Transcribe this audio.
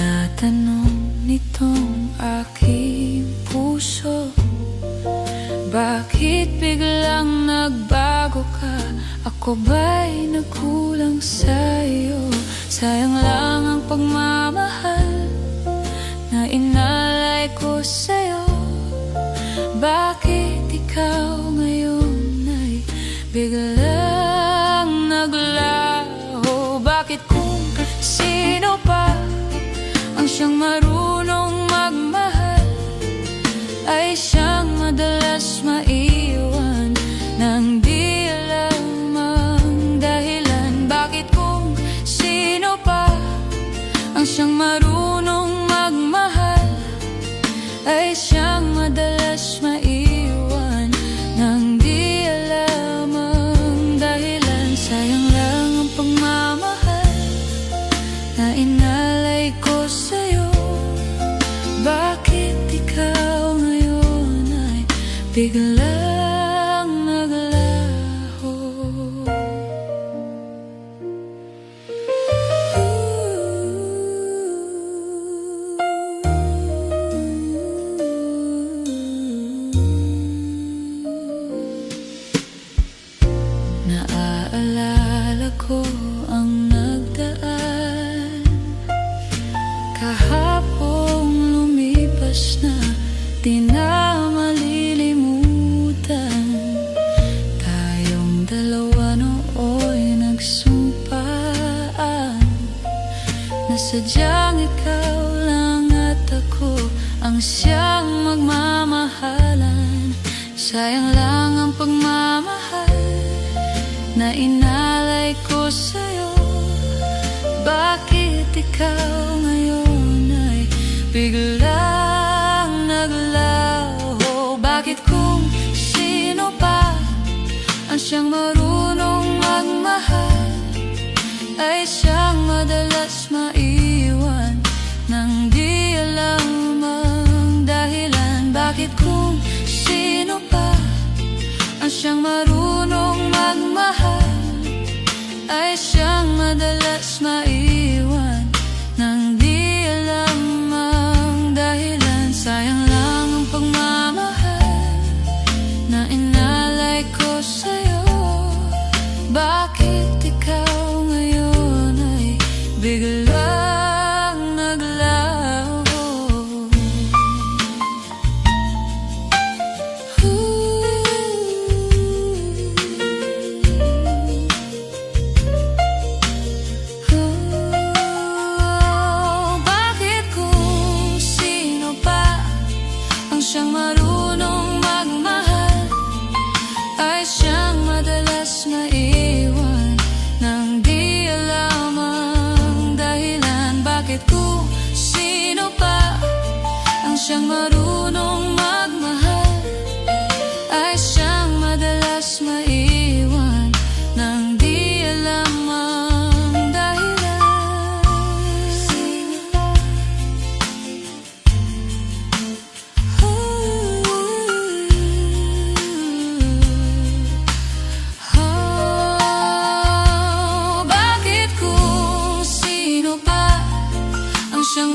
Tinatanong nitong aking puso, bakit biglang nagbago ka? Ako ba'y nagkulang sa'yo? Sayang lang ang pagmamahal na inalay ko sa'yo. Bakit ikaw ngayon ay biglang naglaho? Bakit kung sino pa ang siyang marunong magmahal ay siyang madalas maiwan nang di alam ang dahilan? Bakit kung sino pa ang siyang marunong magmahal ay siyang madalas maiwan nang di alam ang dahilan? Sayang lang ang pagmamahal na inalay ko sa'yo. Bakit ikaw ngayon ay biglang naglaho? Naaalala ko ang nagdaan kahapong lumipas na, di na malilimutan. Tayong dalawa nooy nagsumpaan na sadyang ikaw lang at ako ang siyang magmamahalan. Sayang lang ang pagmamahal na inalay ko sa'yo. Bakit ikaw ngayon ay biglang naglaho? Bakit kung sino pa ang siyang marunong magmahal ay siyang madalas maiwan nang di alam ang dahilan? Bakit kung sino pa ang siyang marunong magmahal ay siyang madalas maiwan nang di alam ang dahilan? Sayang lang ang pagmamahal na inalay ko sa'yo. Bakit ikaw ngayon ay biglang naglaho? Siyang marunong magmahal ay siyang madalas maiwan nang di alam ang dahilan? Bakit kung sino pa ang siyang marunong magmahal ay siyang madalas maiwan nang di alam ang dahilan? Siyang